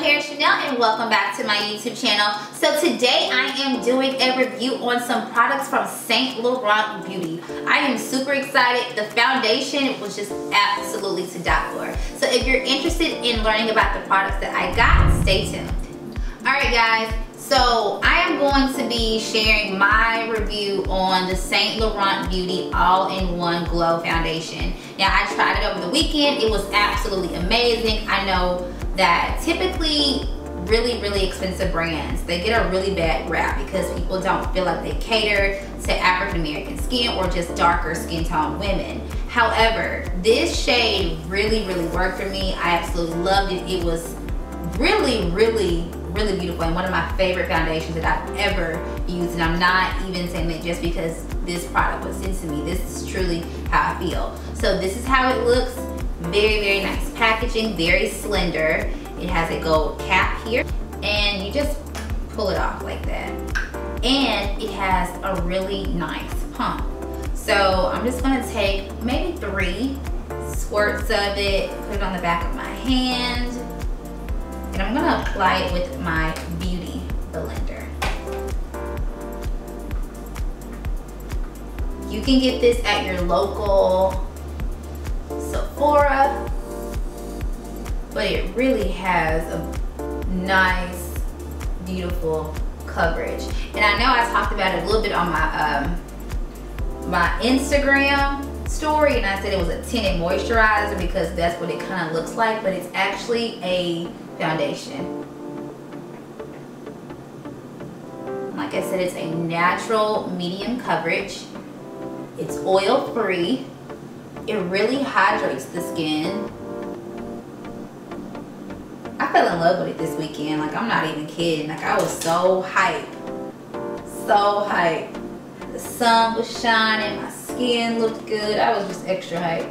Chanel and welcome back to my YouTube channel. So today I am doing a review on some products from Laurent Beauty. I am super excited. The foundation was just absolutely to die for. So if you're interested in learning about the products that I got, stay tuned. Alright guys, so I am going to be sharing my review on the Laurent Beauty All-in-One Glow Foundation. Now I tried it over the weekend. It was absolutely amazing. I know that typically really expensive brands, they get a really bad rap because people don't feel like they cater to African American skin or just darker skin tone women. However, this shade really worked for me. I absolutely loved it. It was really beautiful and one of my favorite foundations that I've ever used, and I'm not even saying that just because this product was into me. This is truly how I feel. So this is how it looks. Very nice packaging, very slender. It has a gold cap here and you just pull it off like that. And it has a really nice pump. So I'm just gonna take maybe 3 squirts of it, put it on the back of my hand, and I'm gonna apply it with my beauty blender. You can get this at your local Sephora, but it really has a nice, beautiful coverage. And I know I talked about it a little bit on my my Instagram story, and I said it was a tinted moisturizer because that's what it kind of looks like, but it's actually a foundation. Like I said, it's a natural medium coverage. It's oil free. It really hydrates the skin. I fell in love with it this weekend. Like, I'm not even kidding. Like, I was so hyped. So hyped. The sun was shining. My skin looked good. I was just extra hyped.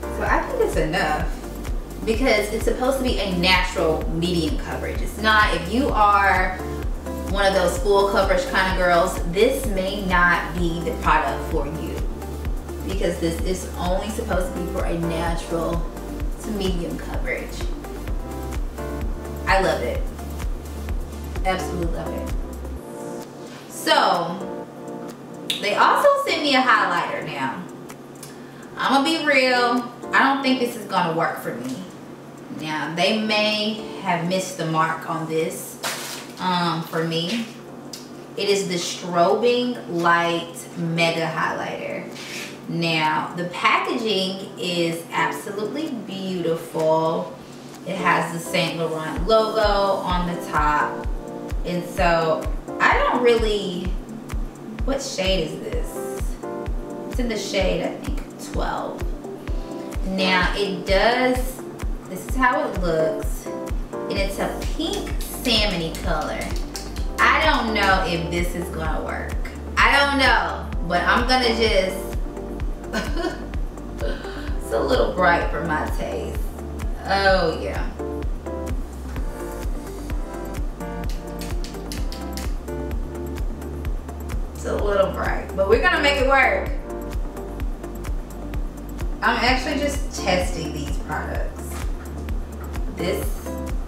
So I think it's enough, because it's supposed to be a natural medium coverage. It's not, if you are one of those full coverage kind of girls, this may not be the product for you, because this is only supposed to be for a natural to medium coverage. I love it. Absolutely love it. So they also sent me a highlighter. Now I'm gonna be real, I don't think this is gonna work for me. Now, they may have missed the mark on this for me. It is the Strobing Light Mega Highlighter. Now, the packaging is absolutely beautiful. It has the Saint Laurent logo on the top. And so, I don't really, what shade is this? It's in the shade, I think, 12. Now, it does, this is how it looks, and it's a pink salmony color. I don't know if this is gonna work. I don't know, but I'm gonna just, it's a little bright for my taste. Oh yeah. It's a little bright, but we're gonna make it work. I'm actually just testing these products. This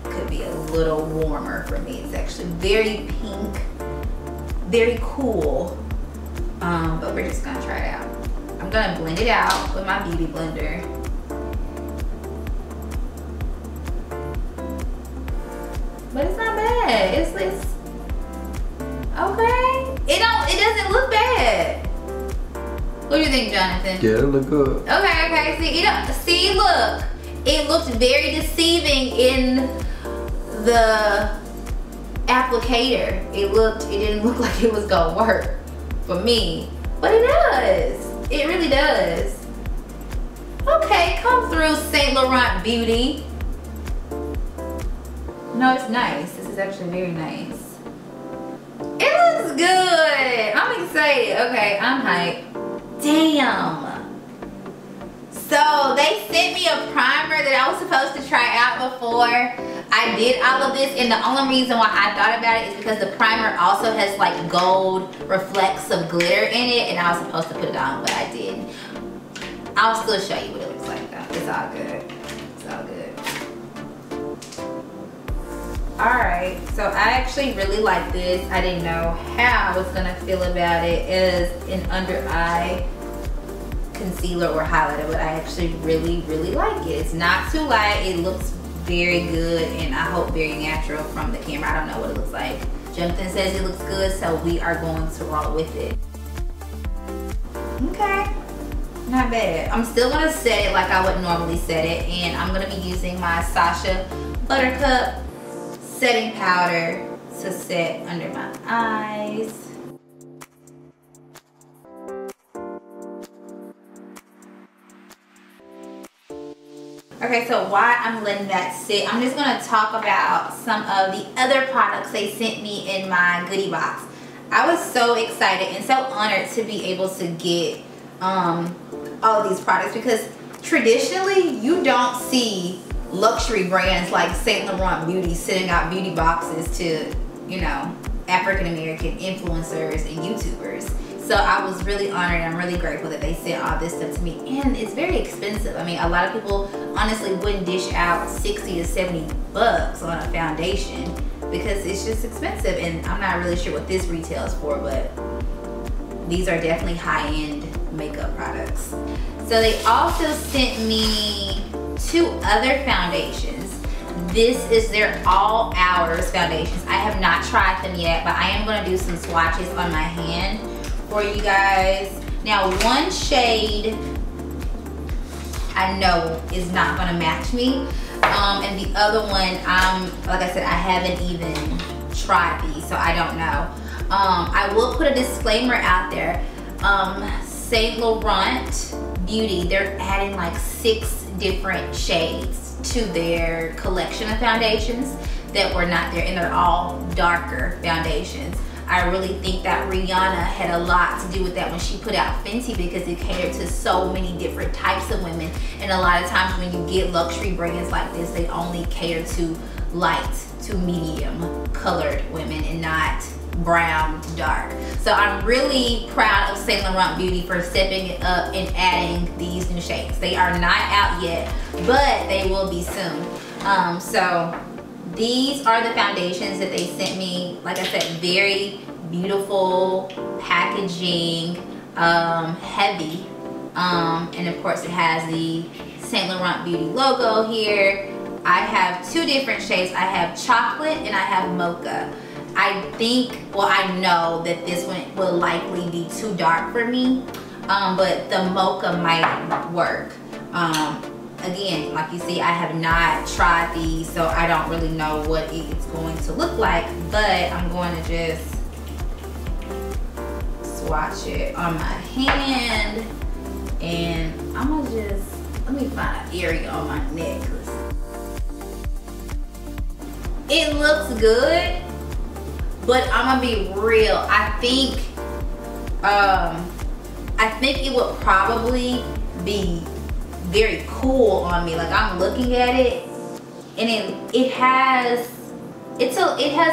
could be a little warmer for me. It's actually very pink, very cool, but we're just gonna try it out. I'm gonna blend it out with my beauty blender. But it's not bad. It's okay. It doesn't look bad. What do you think, Jonathan? Yeah, it look good. Okay. See, look. It looked very deceiving in the applicator. It didn't look like it was gonna work for me, but it does. It really does. Okay, come through, Laurent Beauty. No, it's nice. This is actually very nice. It looks good. I'm excited. Okay, I'm hyped. Damn. So they sent me a primer that I was supposed to try out before I did all of this, and the only reason why I thought about it is because the primer also has like gold reflects of glitter in it, and I was supposed to put it on, but I didn't. I'll still show you what it looks like though. It's all good. It's all good. Alright, so I actually really like this. I didn't know how I was gonna feel about it as an under eye concealer or highlighter, but I actually really like it. It's not too light. It looks very good, and I hope very natural from the camera. I don't know what it looks like. Jonathan says it looks good, so we are going to roll with it. Okay, not bad. I'm still gonna set it like I would normally set it, and I'm gonna be using my Sasha Buttercup setting powder to set under my eyes. Okay, so while I'm letting that sit, I'm just gonna talk about some of the other products they sent me in my goodie box. I was so excited and so honored to be able to get all of these products, because traditionally you don't see luxury brands like St. Laurent Beauty sending out beauty boxes to, you know, African American influencers and YouTubers. So I was really honored, and I'm really grateful that they sent all this stuff to me. And it's very expensive. I mean, a lot of people honestly wouldn't dish out 60 to 70 bucks on a foundation because it's just expensive. And I'm not really sure what this retails for, but these are definitely high-end makeup products. So they also sent me 2 other foundations. This is their all hours foundations. I have not tried them yet, but I am going to do some swatches on my hand for you guys. Now, one shade I know is not going to match me, and the other one, like I said, I haven't even tried these, so I don't know. I will put a disclaimer out there. St. Laurent Beauty, they're adding like 6 different shades to their collection of foundations that were not there, and they're all darker foundations. I really think that Rihanna had a lot to do with that when she put out Fenty, because it catered to so many different types of women. And a lot of times when you get luxury brands like this, they only cater to light to medium colored women and not brown to dark. So I'm really proud of St. Laurent Beauty for stepping it up and adding these new shades. They are not out yet, but they will be soon. So these are the foundations that they sent me. Like I said, very beautiful packaging, heavy, and of course it has the St. Laurent Beauty logo here. I have 2 different shades. I have chocolate and I have mocha. I think, well, I know that this one will likely be too dark for me, but the mocha might work. Again, like you see, I have not tried these, so I don't really know what it's going to look like, but I'm going to just swatch it on my hand, and I'm gonna just, let me find an area on my neck. It looks good, but I'm gonna be real. I think it would probably be very cool on me. Like, I'm looking at it, and it has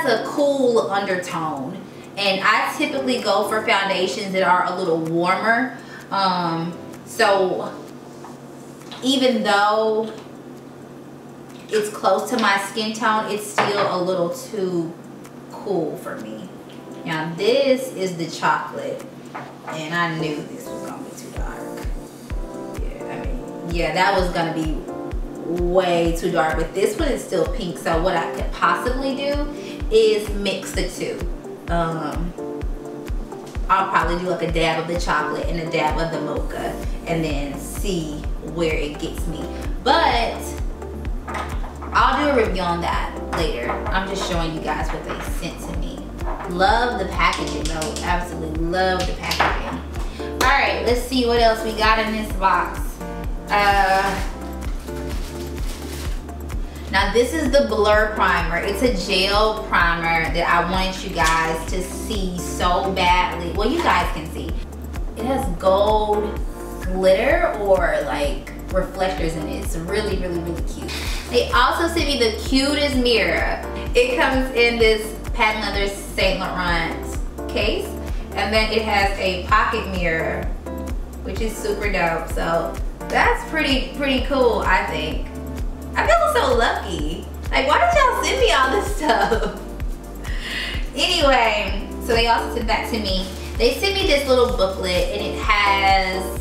a cool undertone, and I typically go for foundations that are a little warmer. So even though it's close to my skin tone, it's still a little too cool for me. Now this is the chocolate, and I knew this was gonna be too dark. Yeah, that was gonna be way too dark, but this one is still pink. So what I could possibly do is mix the 2. I'll probably do like a dab of the chocolate and a dab of the mocha, and then see where it gets me. But I'll do a review on that later. I'm just showing you guys what they sent to me. Love the packaging though, absolutely love the packaging. All right, let's see what else we got in this box. Now this is the Blur Primer. It's a gel primer that I wanted you guys to see so badly. Well, you guys can see. It has gold glitter or like reflectors in it. It's really, really, really cute. They also sent me the cutest mirror. It comes in this patent leather Saint Laurent case, and then it has a pocket mirror, which is super dope. So that's pretty cool, I think. I feel so lucky. Like, why did y'all send me all this stuff? Anyway, so they also sent that to me. They sent me this little booklet, and it has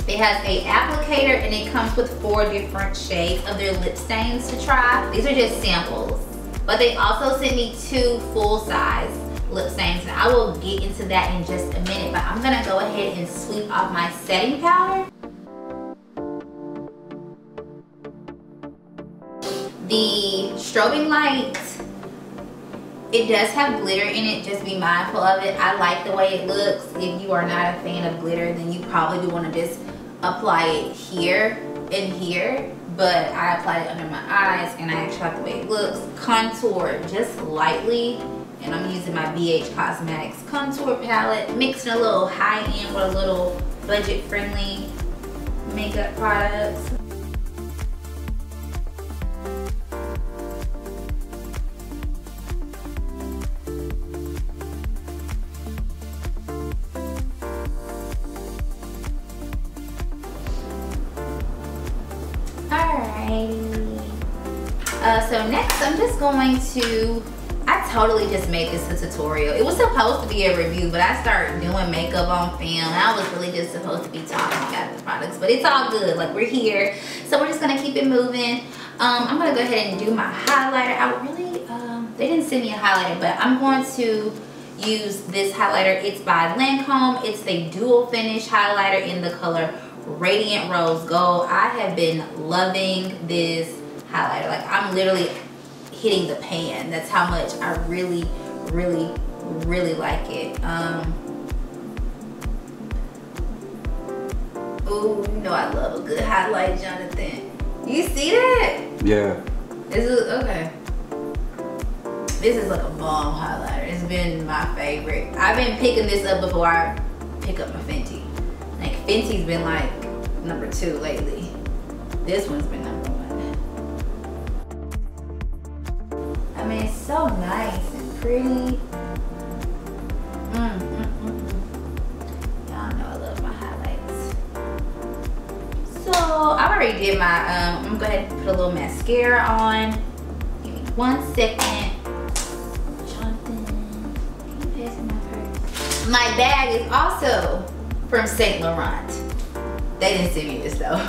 a applicator, and it comes with 4 different shades of their lip stains to try. These are just samples, but they also sent me 2 full-size lip stains, and I will get into that in just a minute, but I'm gonna go ahead and sweep off my setting powder. The strobing light, it does have glitter in it. Just be mindful of it. I like the way it looks. If you are not a fan of glitter, then you probably do want to just apply it here and here, but I applied it under my eyes and I actually like the way it looks. Contour just lightly, and I'm using my BH Cosmetics contour palette, mixing a little high-end with a little budget-friendly makeup products. So next I'm just going to, I totally just made this a tutorial. It was supposed to be a review, but I started doing makeup on film. I was really just supposed to be talking about the products, but it's all good. Like, we're here, so we're just gonna keep it moving. I'm gonna go ahead and do my highlighter. I really, they didn't send me a highlighter, but I'm going to use this highlighter. It's by Lancôme. It's the dual finish highlighter in the color Radiant Rose Gold. I have been loving this highlighter. Like, I'm literally hitting the pan. That's how much I really like it. Oh, you know I love a good highlight, Jonathan. You see that? Yeah. This is okay. This is like a bomb highlighter. It's been my favorite. I've been picking this up before I pick up my Fenty. Like, Fenty's been like #2 lately. This one's been #1. I mean, it's so nice and pretty. Y'all know I love my highlights. So I already did my, I'm gonna go ahead and put a little mascara on. Give me 1 second. Jonathan, can you pass me my purse? My bag is also from Saint Laurent. They didn't send me this though.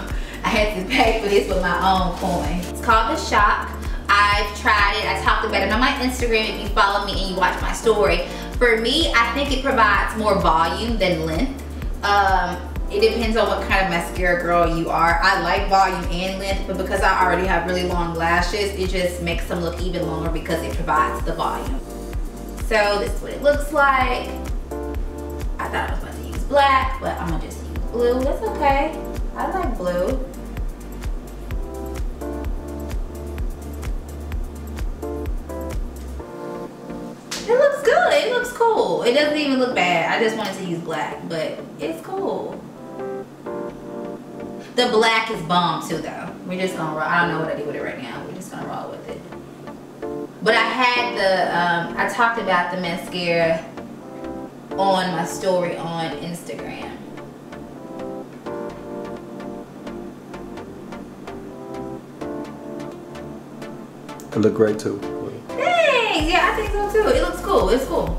I had to pay for this with my own coin. It's called the Shock. I've tried it. I talked about it on my Instagram if you follow me and you watch my story. For me, I think it provides more volume than length. It depends on what kind of mascara girl you are. I like volume and length, but because I already have really long lashes, it just makes them look even longer because it provides the volume. So this is what it looks like. I thought I was about to use black, but I'm gonna just use blue. That's okay. I like blue. It looks good. It looks cool. It doesn't even look bad. I just wanted to use black, but it's cool. The black is bomb too, though. We're just gonna roll. I don't know what I do with it right now. We're just gonna roll with it. But I had the, I talked about the mascara on my story on Instagram. It look great too. Thanks. Yeah, I think so too. It looks cool. It's cool.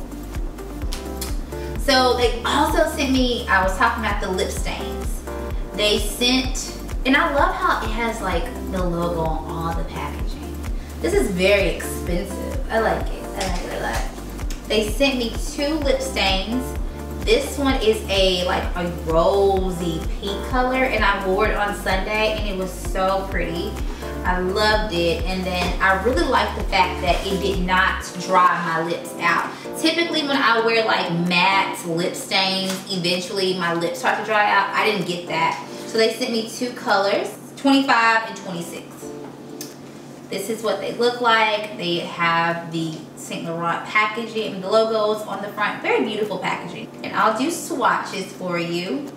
So they also sent me, I was talking about the lip stains. They sent, and I love how it has like the logo on all the packaging. This is very expensive. I like it. I like it a lot. They sent me 2 lip stains. This one is a like a rosy pink color, and I wore it on Sunday and it was so pretty. I loved it, and then I really like the fact that it did not dry my lips out. Typically when I wear like matte lip stains, eventually my lips start to dry out. I didn't get that. So they sent me 2 colors, 25 and 26. This is what they look like. They have the Saint Laurent packaging and the logos on the front. Very beautiful packaging. And I'll do swatches for you.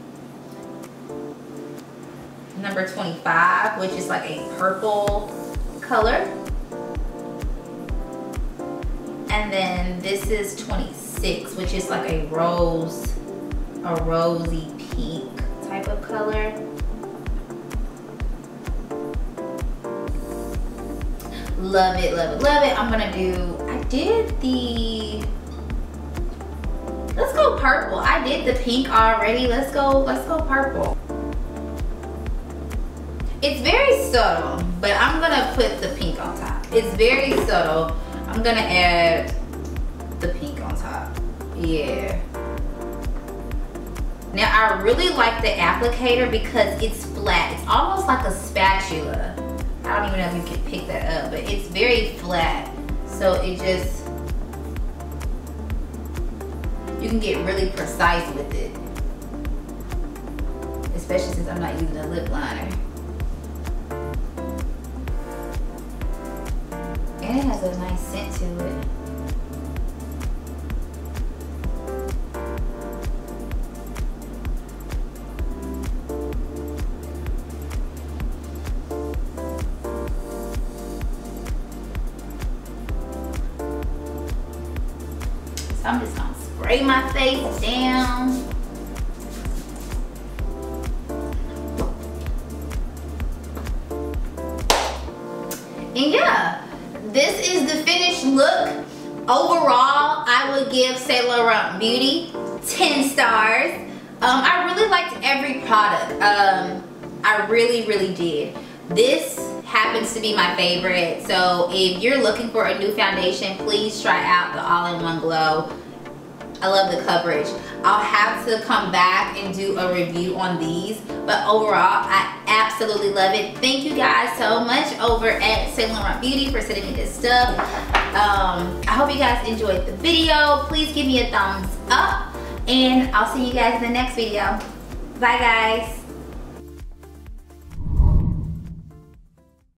number 25, which is like a purple color. And then this is 26, which is like a rosy pink type of color. Love it, love it, love it. I did the, let's go purple. I did the pink already. Let's go purple. It's very subtle, but I'm gonna put the pink on top. It's very subtle. I'm gonna add the pink on top. Yeah. Now I really like the applicator because it's flat. It's almost like a spatula. I don't even know if you can pick that up, but it's very flat. So it just, you can get really precise with it. Especially since I'm not using a lip liner. And it has a nice scent to it. So I'm just gonna spray my face down. And yeah, this is the finished look. Overall, I would give Saint Laurent Beauty 10 stars. I really liked every product. I really, really did. This happens to be my favorite. So if you're looking for a new foundation, please try out the All-in-One Glow. I love the coverage. I'll have to come back and do a review on these, but overall, I absolutely love it. Thank you guys so much over at Saint Laurent Beauty for sending me this stuff. I hope you guys enjoyed the video. Please give me a thumbs up, and I'll see you guys in the next video. Bye, guys.